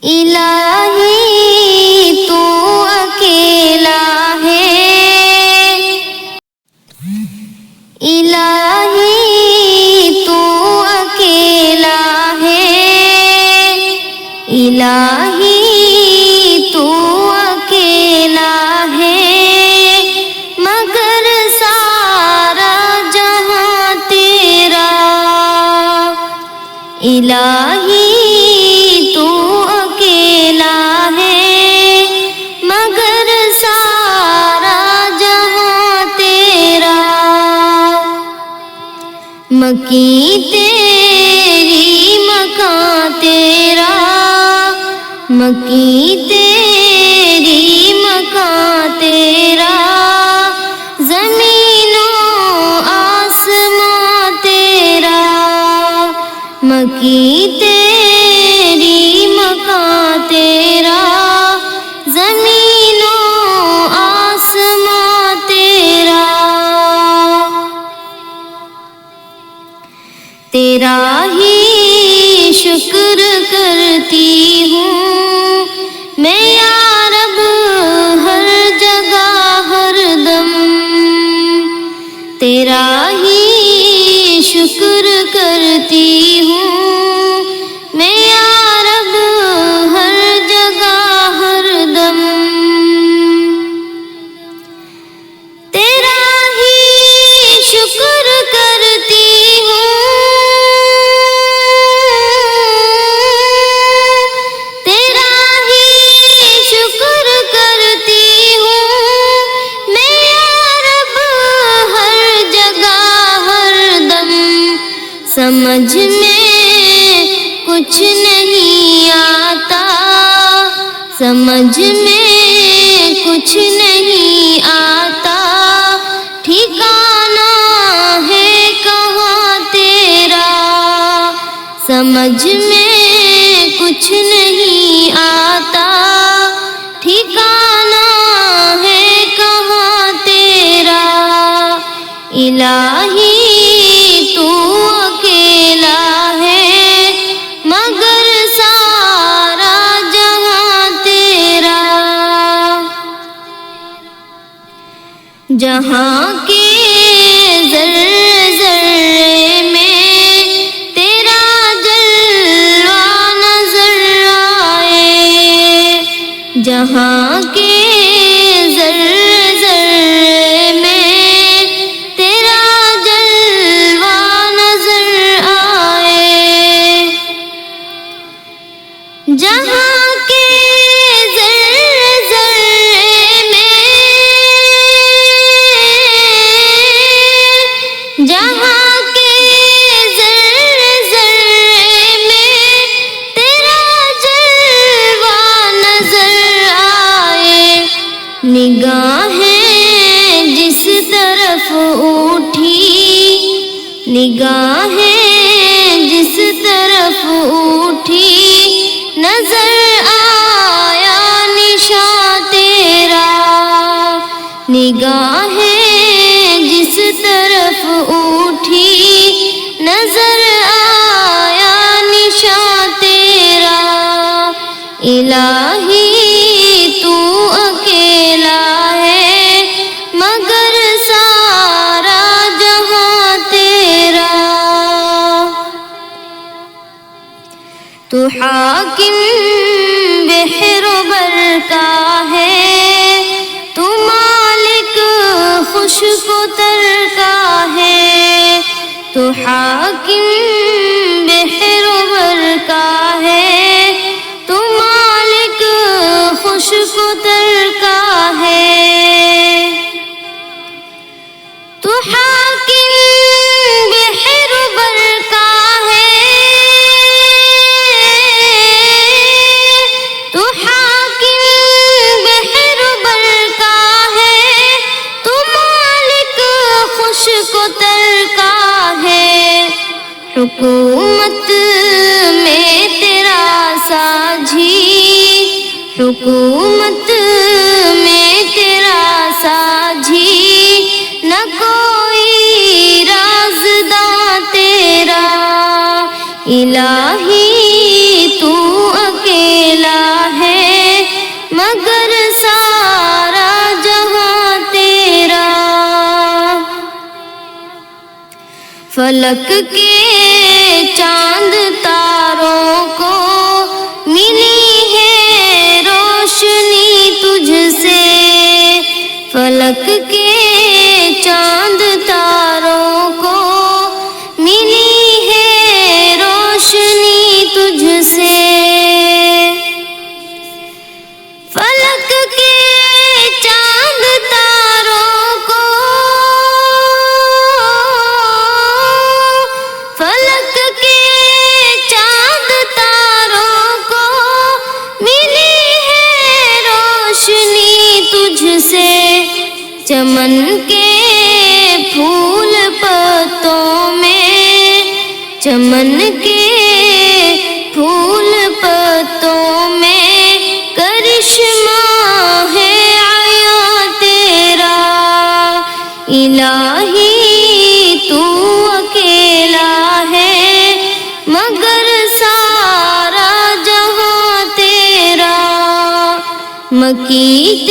الہی تو اکیلا ہے، الہی تو اکیلا ہے، الہی تو اکیلا ہے، مگر سارا جہاں تیرا، الہی تو اکیلا ہے، مگر سارا جہاں تیرا، مکی تیری مکان تیرا، مکی تیری مکان تیرا، زمین و آسمان تیرا، مکی تیری مکان تیرا، زمین و آسمان تیرا، تیرا ہی شکر کرتی ہوں میں یا رب، ہر جگہ ہر دم، تیرا ہی شکر کرتی ہوں میں یا رب، ہر جگہ ہر دم، تیرا ہی شکر کرتی ہوں، تیرا ہی شکر کرتی ہوں میں یا رب، ہر جگہ ہر دم، سمجھ میں کچھ نہیں آتا، سمجھ میں کچھ نہیں آتا، ٹھکانہ ہے کہاں تیرا، سمجھ میں کچھ نہیں آتا، ٹھکانہ ہے کہاں تیرا، الہی تو اکیلا ہے، مگر سارا جہاں تیرا، جہاں کے ذرے ذرے میں تیرا جلوہ نظر آئے، جہاں کے ذرے ذرے میں تیرا جلوہ نظر آئے، جہاں کے ذرے ذرے میں، جہاں کے ذرے ذرے میں تیرا جلوہ نظر آئے، نگاہیں جس طرف اٹھی، نگاہیں جس طرف اٹھی، نظر آیا نشاں تیرا، نگاہیں جس طرف اٹھی، نظر آیا نشاں تیرا، الہی تو اکیلا ہے، مگر سارا جہاں تیرا، تو حاکم بحر و بر کا ہے، تو مالک خشک و تر کا ہے، تو حاکم بحر و بر کا ہے، تو مالک خشک و تر کا ہے، تو حاکم بحر و بر کا ہے، تو حاکم بحر و بر کا ہے، تو مالک خشک و تر کا ہے، حکومت میں تیرا ساجھی، حکومت میں تیرا ساجھی، نہ کوئی رازداں تیرا، الہی تو اکیلا فلک کے چاند تاروں کو ملی ہے روشنی تجھ سے، فلک کے چاند تاروں کو ملی ہے روشنی تجھ سے، فلک کے چاند تاروں کو، فلک کے چاند تاروں کو ملی ہے روشنی تجھ سے، چمن کے پھول پتوں میں، چمن کے پھول پتوں میں کرشمہ ہے عیاں تیرا، الہی تو اکیلا ہے مگر سارا جہاں تیرا، مکی